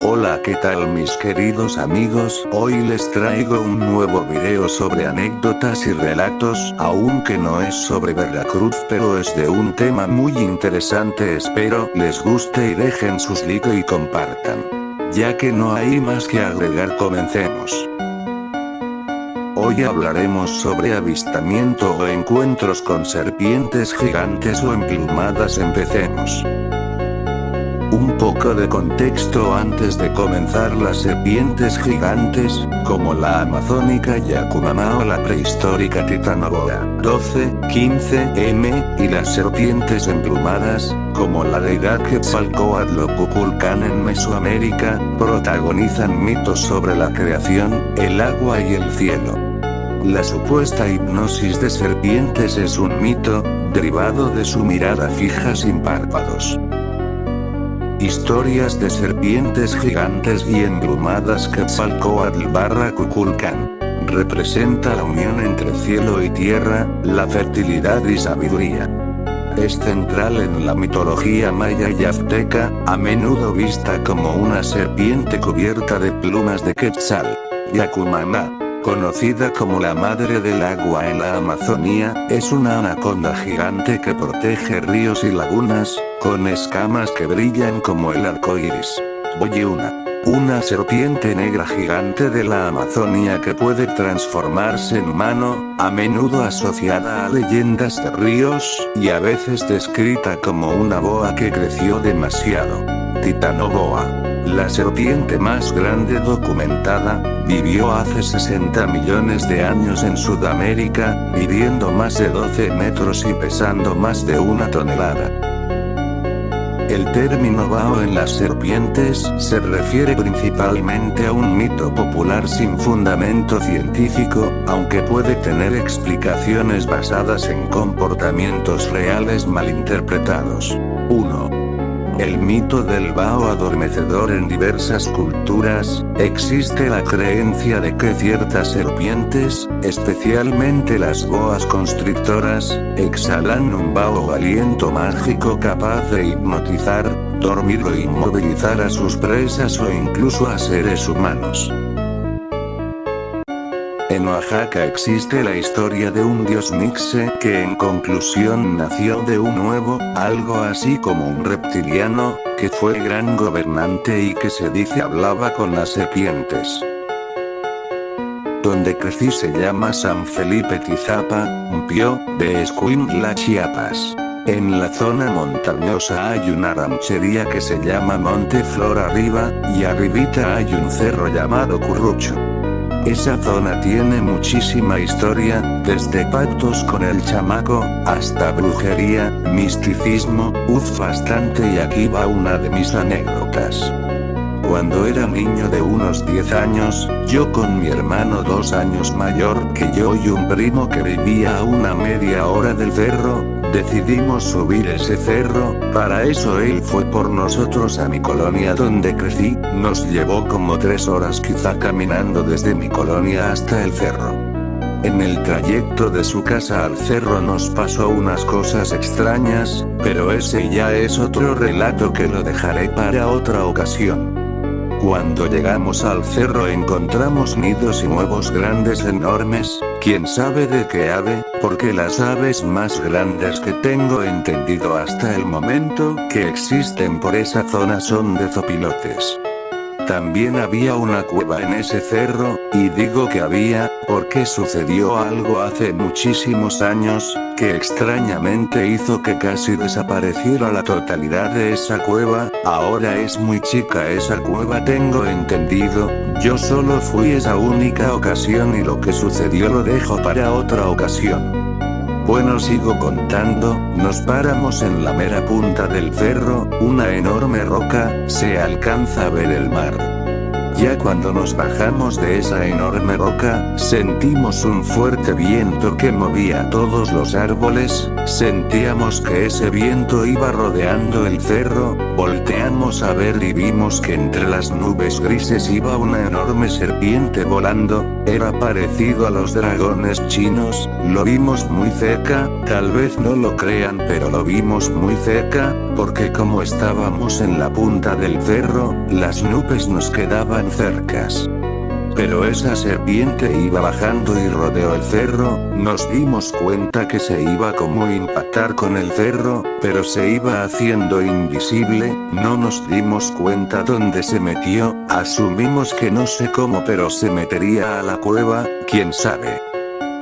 Hola, ¿qué tal mis queridos amigos? Hoy les traigo un nuevo video sobre anécdotas y relatos, aunque no es sobre Veracruz, pero es de un tema muy interesante. Espero les guste y dejen sus like y compartan. Ya que no hay más que agregar, comencemos. Hoy hablaremos sobre avistamiento o encuentros con serpientes gigantes o emplumadas. Empecemos. Un poco de contexto antes de comenzar. Las serpientes gigantes, como la amazónica Yakumama o la prehistórica Titanoboa 12-15M, y las serpientes emplumadas, como la deidad Quetzalcóatl o Kukulcán en Mesoamérica, protagonizan mitos sobre la creación, el agua y el cielo. La supuesta hipnosis de serpientes es un mito, derivado de su mirada fija sin párpados. Historias de serpientes gigantes y emplumadas. Quetzalcóatl / Kukulcán representa la unión entre cielo y tierra, la fertilidad y sabiduría. Es central en la mitología maya y azteca, a menudo vista como una serpiente cubierta de plumas de quetzal. Yakumama, conocida como la madre del agua en la Amazonía, es una anaconda gigante que protege ríos y lagunas, con escamas que brillan como el arco iris. Boyuna, una serpiente negra gigante de la Amazonía que puede transformarse en humano, a menudo asociada a leyendas de ríos, y a veces descrita como una boa que creció demasiado. Titanoboa, la serpiente más grande documentada, vivió hace 60 millones de años en Sudamérica, midiendo más de 12 metros y pesando más de 1 tonelada. El término bao en las serpientes se refiere principalmente a un mito popular sin fundamento científico, aunque puede tener explicaciones basadas en comportamientos reales malinterpretados. 1. El mito del bao adormecedor. En diversas culturas, existe la creencia de que ciertas serpientes, especialmente las boas constrictoras, exhalan un bao o aliento mágico capaz de hipnotizar, dormir o inmovilizar a sus presas o incluso a seres humanos. En Oaxaca existe la historia de un dios Mixe que en conclusión nació de un huevo, algo así como un reptiliano, que fue gran gobernante y que se dice hablaba con las serpientes. Donde crecí se llama San Felipe Tizapa, Mpio, de Escuintla, Chiapas. En la zona montañosa hay una ranchería que se llama Monte Flor Arriba, y arribita hay un cerro llamado Currucho. Esa zona tiene muchísima historia, desde pactos con el chamaco, hasta brujería, misticismo, bastante, y aquí va una de mis anécdotas. Cuando era niño de unos 10 años, yo con mi hermano 2 años mayor que yo y un primo que vivía a una media hora del cerro, decidimos subir ese cerro. Para eso él fue por nosotros a mi colonia donde crecí. Nos llevó como 3 horas quizá caminando desde mi colonia hasta el cerro. En el trayecto de su casa al cerro nos pasó unas cosas extrañas, pero ese ya es otro relato que lo dejaré para otra ocasión. Cuando llegamos al cerro encontramos nidos y huevos grandes enormes, quién sabe de qué ave, porque las aves más grandes que tengo entendido hasta el momento que existen por esa zona son de zopilotes. También había una cueva en ese cerro, y digo que había, porque sucedió algo hace muchísimos años, que extrañamente hizo que casi desapareciera la totalidad de esa cueva. Ahora es muy chica esa cueva, tengo entendido. Yo solo fui esa única ocasión y lo que sucedió lo dejo para otra ocasión. Bueno, sigo contando. Nos paramos en la mera punta del cerro, una enorme roca, se alcanza a ver el mar. Ya cuando nos bajamos de esa enorme roca, sentimos un fuerte viento que movía todos los árboles, sentíamos que ese viento iba rodeando el cerro, Volteamos a ver y vimos que entre las nubes grises iba una enorme serpiente volando. Era parecido a los dragones chinos. Lo vimos muy cerca, tal vez no lo crean, pero lo vimos muy cerca, porque como estábamos en la punta del cerro, las nubes nos quedaban cercas. Pero esa serpiente iba bajando y rodeó el cerro. Nos dimos cuenta que se iba como a impactar con el cerro, pero se iba haciendo invisible. No nos dimos cuenta dónde se metió. Asumimos que no sé cómo, pero se metería a la cueva, quién sabe.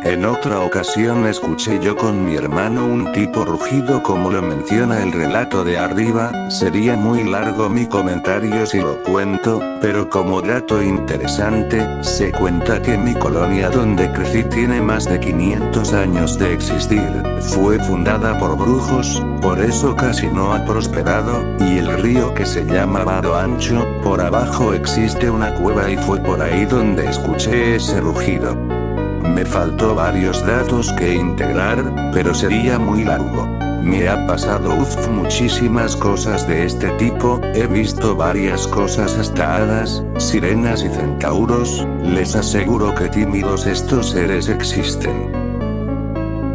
En otra ocasión escuché yo con mi hermano un tipo rugido como lo menciona el relato de arriba. Sería muy largo mi comentario si lo cuento, pero como dato interesante, se cuenta que mi colonia donde crecí tiene más de 500 años de existir. Fue fundada por brujos, por eso casi no ha prosperado, y el río que se llama Vado Ancho, por abajo existe una cueva y fue por ahí donde escuché ese rugido. Me faltó varios datos que integrar, pero sería muy largo. Me ha pasado muchísimas cosas de este tipo, he visto varias cosas hasta hadas, sirenas y centauros. Les aseguro que tímidos estos seres existen.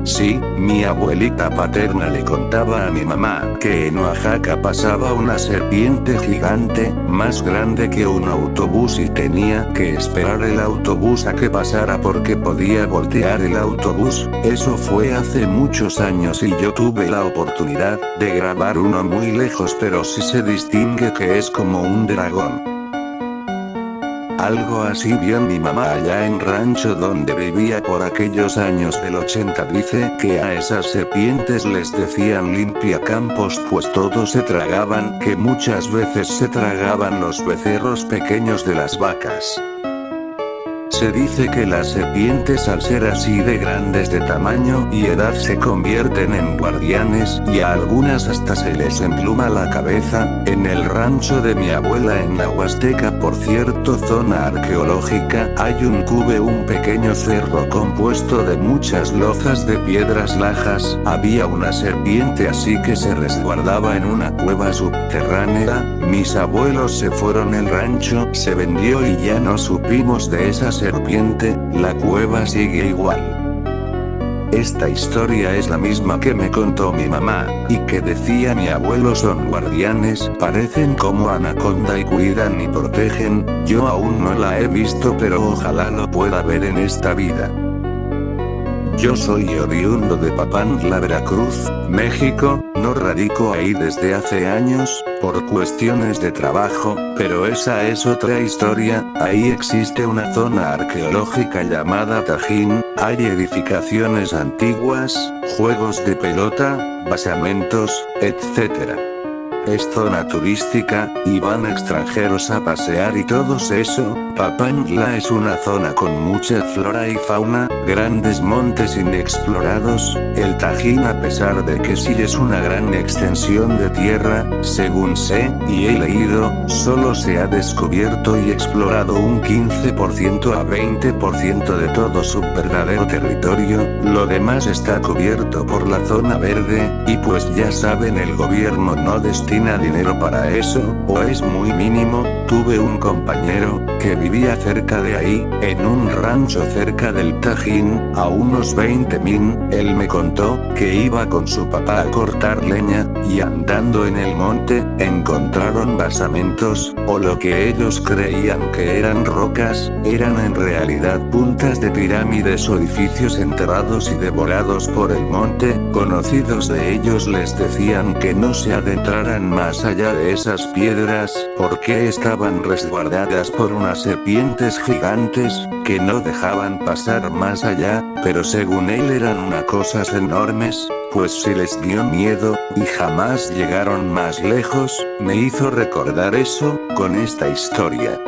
Sí, mi abuelita paterna le contaba a mi mamá que en Oaxaca pasaba una serpiente gigante, más grande que un autobús y tenía que esperar el autobús a que pasara porque podía voltear el autobús. Eso fue hace muchos años y yo tuve la oportunidad de grabar uno muy lejos, pero sí se distingue que es como un dragón. Algo así vio mi mamá allá en rancho donde vivía por aquellos años del 80. Dice que a esas serpientes les decían limpiacampos pues todos se tragaban, que muchas veces se tragaban los becerros pequeños de las vacas. Se dice que las serpientes al ser así de grandes de tamaño y edad se convierten en guardianes y a algunas hasta se les empluma la cabeza. En el rancho de mi abuela en la Huasteca, por cierto zona arqueológica, hay un pequeño cerro compuesto de muchas lozas de piedras lajas. Había una serpiente así que se resguardaba en una cueva subterránea. Mis abuelos se fueron, el rancho se vendió y ya no supimos de esa serpiente. La cueva sigue igual. Esta historia es la misma que me contó mi mamá, y que decía mi abuelo son guardianes, parecen como anaconda y cuidan y protegen. Yo aún no la he visto pero ojalá lo pueda ver en esta vida. Yo soy oriundo de Papantla, Veracruz, México, no radico ahí desde hace años, por cuestiones de trabajo, pero esa es otra historia. Ahí existe una zona arqueológica llamada Tajín, hay edificaciones antiguas, juegos de pelota, basamentos, etc. Es zona turística, y van extranjeros a pasear y todo eso. Papantla es una zona con mucha flora y fauna, grandes montes inexplorados. El Tajín, a pesar de que sí es una gran extensión de tierra, según sé, y he leído, solo se ha descubierto y explorado un 15% a 20% de todo su verdadero territorio. Lo demás está cubierto por la zona verde, y pues ya saben, el gobierno no destina dinero para eso, o es muy mínimo. Tuve un compañero que vivía cerca de ahí, en un rancho cerca del Tajín, a unos 20 min. Él me contó que iba con su papá a cortar leña, y andando en el monte, encontraron basamentos, o lo que ellos creían que eran rocas, eran en realidad puntas de pirámides o edificios enterrados y devorados por el monte. Conocidos de ellos les decían que no se adentraran más allá de esas piedras, porque estaban resguardadas por unas serpientes gigantes, que no dejaban pasar más allá, pero según él eran unas cosas enormes, pues si les dio miedo, y jamás llegaron más lejos. Me hizo recordar eso, con esta historia.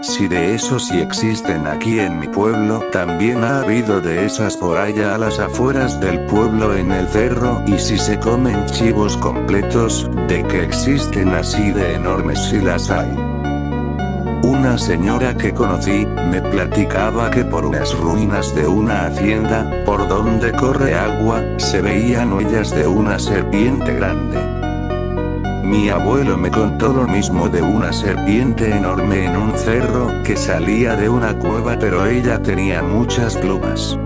Si de eso sí existen aquí en mi pueblo, también ha habido de esas por allá a las afueras del pueblo en el cerro, y si se comen chivos completos, de que existen así de enormes sí las hay. Una señora que conocí, me platicaba que por unas ruinas de una hacienda, por donde corre agua, se veían huellas de una serpiente grande. Mi abuelo me contó lo mismo de una serpiente enorme en un cerro, que salía de una cueva pero ella tenía muchas plumas.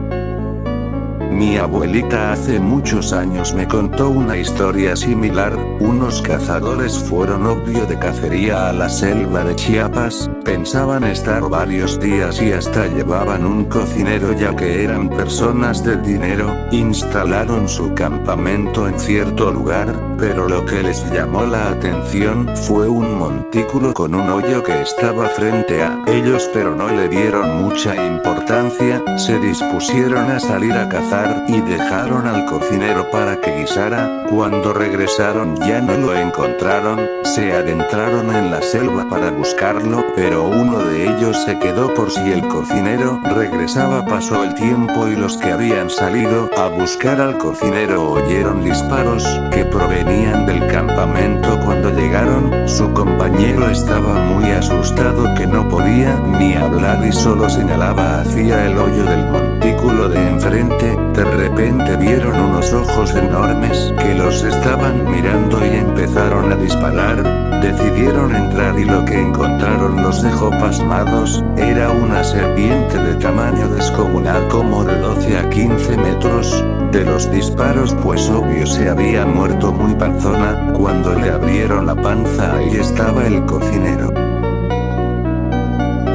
Mi abuelita hace muchos años me contó una historia similar. Unos cazadores fueron obvio de cacería a la selva de Chiapas, pensaban estar varios días y hasta llevaban un cocinero ya que eran personas de dinero, instalaron su campamento en cierto lugar, pero lo que les llamó la atención fue un montículo con un hoyo que estaba frente a ellos pero no le dieron mucha importancia, se dispusieron a salir a cazar y dejaron al cocinero para que guisara. Cuando regresaron ya no lo encontraron, se adentraron en la selva para buscarlo, pero uno de ellos se quedó por si el cocinero regresaba. Pasó el tiempo y los que habían salido a buscar al cocinero oyeron disparos que provenían del campamento. Cuando llegaron, su compañero estaba muy asustado que no podía ni hablar y solo señalaba hacia el hoyo del montículo de enfrente. De repente vieron unos ojos enormes que los estaban mirando y empezaron a disparar. Decidieron entrar y lo que encontraron los dejó pasmados. Era una serpiente de tamaño descomunal, como de 12 a 15 metros. De los disparos pues obvio se había muerto muy panzona. Cuando le abrieron la panza ahí estaba el cocinero.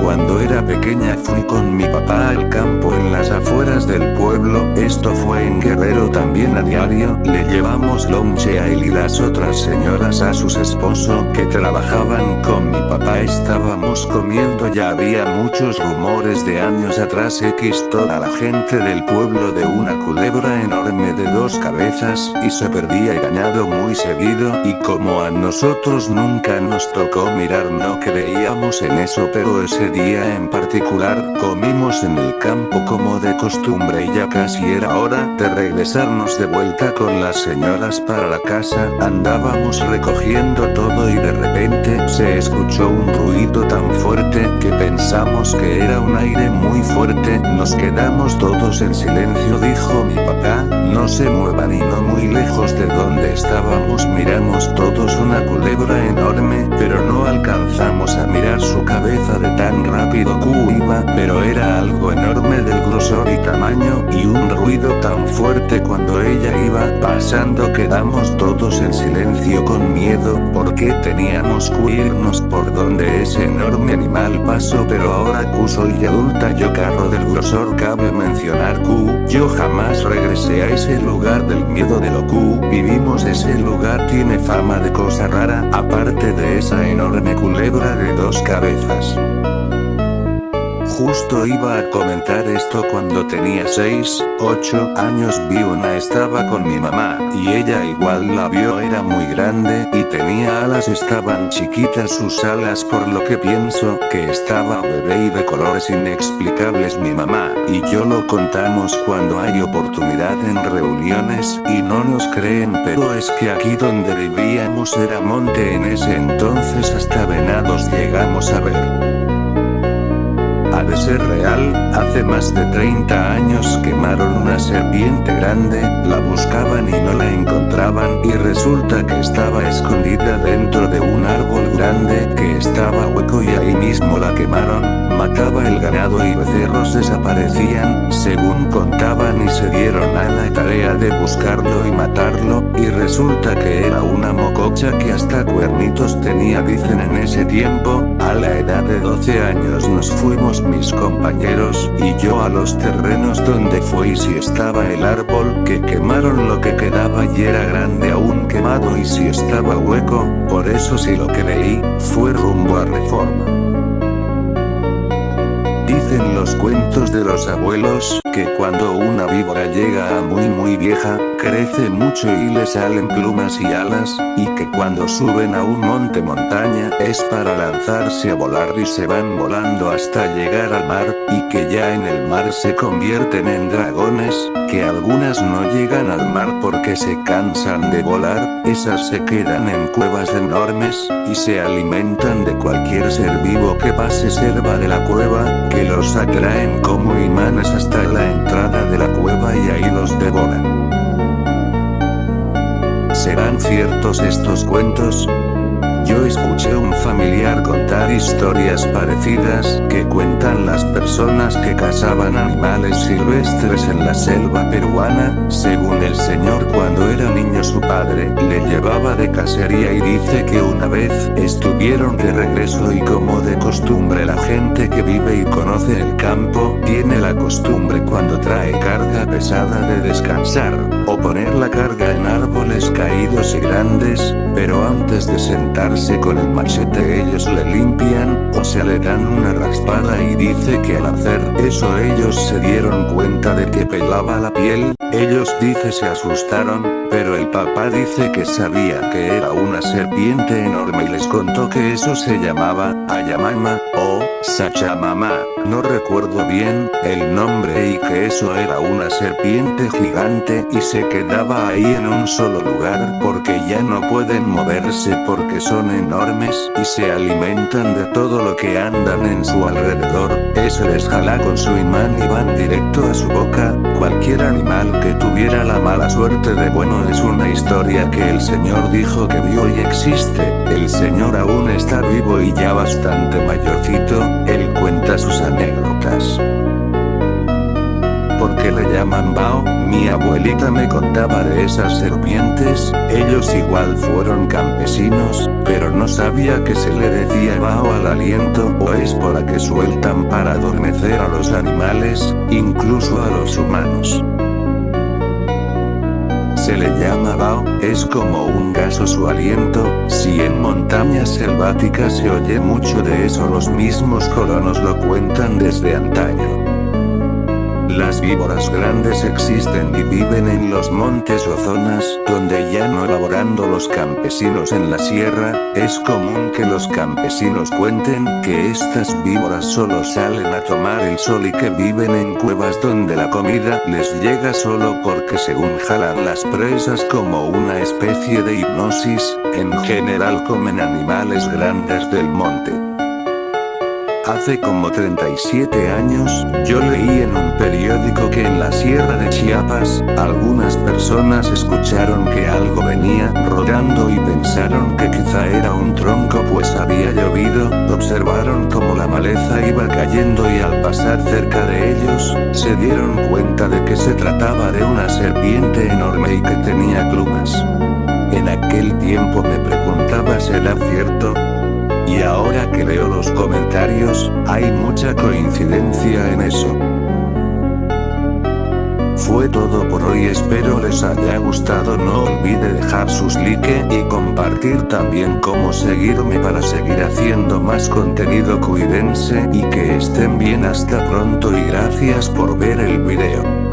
Cuando era pequeña fui con mi papá al campo en las afueras del pueblo, esto fue en Guerrero también a diario, le llevamos lonche a él y las otras señoras a sus esposos que trabajaban con mi papá. Estábamos comiendo, ya había muchos rumores de años atrás toda la gente del pueblo de una culebra enorme de 2 cabezas, y se perdía el ganado muy seguido, y como a nosotros nunca nos tocó mirar no creíamos en eso, pero ese día en particular, comimos en el campo como de costumbre y ya casi era hora de regresarnos de vuelta con las señoras para la casa. Andábamos recogiendo todo y de repente se escuchó un ruido tan fuerte que pensamos que era un aire muy fuerte. Nos quedamos todos en silencio, dijo mi papá, no se muevan, y no muy lejos de donde estábamos miramos todos una culebra enorme, pero no alcanzamos a mirar su cabeza de tan rápido que iba, pero era algo enorme del grosor y tamaño, y un ruido tan fuerte cuando ella iba pasando. Quedamos todos en silencio con miedo, porque teníamos que irnos por donde ese enorme animal pasó, pero ahora que soy adulta yo carro del grosor cabe mencionar que yo jamás regresé a ese lugar del miedo de lo que vivimos. Ese lugar tiene fama de cosa rara, aparte de esa enorme culebra de 2 cabezas. Justo iba a comentar esto cuando tenía 6, 8 años, vi una, estaba con mi mamá, y ella igual la vio, era muy grande, y tenía alas, estaban chiquitas sus alas, por lo que pienso que estaba bebé y de colores inexplicables. Mi mamá y yo lo contamos cuando hay oportunidad en reuniones, y no nos creen, pero es que aquí donde vivíamos era monte en ese entonces, hasta venados llegamos a ver. Ha de ser real, hace más de 30 años quemaron una serpiente grande, la buscaban y no la encontraban, y resulta que estaba escondida dentro de un árbol grande que estaba hueco, y ahí mismo la quemaron. Mataba el ganado y becerros desaparecían, según contaban, y se dieron a la tarea de buscarlo y matarlo, y resulta que era una mococha que hasta cuernitos tenía, dicen. En ese tiempo, a la edad de 12 años nos fuimos mis compañeros y yo a los terrenos donde fue y si estaba el árbol que quemaron, lo que quedaba y era grande aún quemado, y si estaba hueco, por eso sí lo que leí fue rumbo a Reforma. Dicen los cuentos de los abuelos que cuando una víbora llega a muy vieja, crece mucho y le salen plumas y alas, y que cuando suben a un montaña es para lanzarse a volar y se van volando hasta llegar al mar, y que ya en el mar se convierten en dragones, que algunas no llegan al mar porque se cansan de volar, esas se quedan en cuevas enormes, y se alimentan de cualquier ser vivo que pase cerca de la cueva, que los atraen como imanes hasta la entrada de la cueva y ahí los devoran. Se ¿Serán ciertos estos cuentos? Yo escuché un familiar contar historias parecidas que cuentan las personas que cazaban animales silvestres en la selva peruana. Según el señor, cuando era niño su padre le llevaba de cacería y dice que una vez estuvieron de regreso y como de costumbre la gente que vive y conoce el campo tiene la costumbre cuando trae carga pesada de descansar o poner la carga en árboles caídos y grandes, pero antes de sentarse con el machete ellos le limpian, o sea le dan una raspada y dice que al hacer eso ellos se dieron cuenta de que pelaba la piel. Ellos dice se asustaron, pero el papá dice que sabía que era una serpiente enorme y les contó que eso se llamaba Ayamama o Sachamama, no recuerdo bien el nombre, y que eso era una serpiente gigante y se quedaba ahí en un solo lugar porque ya no pueden moverse porque son enormes y se alimentan de todo lo que andan en su alrededor. Ese les jala con su imán y van directo a su boca. Cualquier animal que tuviera la mala suerte de bueno es una historia que el señor dijo que vio y existe. El señor aún está vivo y ya bastante mayorcito. Él cuenta sus anécdotas. ¿Por qué le llaman Bao? Mi abuelita me contaba de esas serpientes. Ellos igual fueron campesinos, pero no sabía que se le decía Bao al aliento, o es por la que sueltan para adormecer a los animales, incluso a los humanos. Se le llama Bao, es como un gas o su aliento. Si en montañas selváticas se oye mucho de eso, los mismos colonos lo cuentan desde antaño. Las víboras grandes existen y viven en los montes o zonas donde ya no laborando los campesinos en la sierra. Es común que los campesinos cuenten que estas víboras solo salen a tomar el sol y que viven en cuevas donde la comida les llega solo porque según jalan las presas como una especie de hipnosis. En general comen animales grandes del monte. Hace como 37 años, yo leí en un periódico que en la sierra de Chiapas, algunas personas escucharon que algo venía rodando y pensaron que quizá era un tronco pues había llovido. Observaron cómo la maleza iba cayendo y al pasar cerca de ellos, se dieron cuenta de que se trataba de una serpiente enorme y que tenía plumas. En aquel tiempo me preguntaba ¿será cierto? Y ahora que leo los comentarios, hay mucha coincidencia en eso. Fue todo por hoy, espero les haya gustado. No olvide dejar sus like y compartir también cómo seguirme para seguir haciendo más contenido. Cuídense y que estén bien, hasta pronto y gracias por ver el video.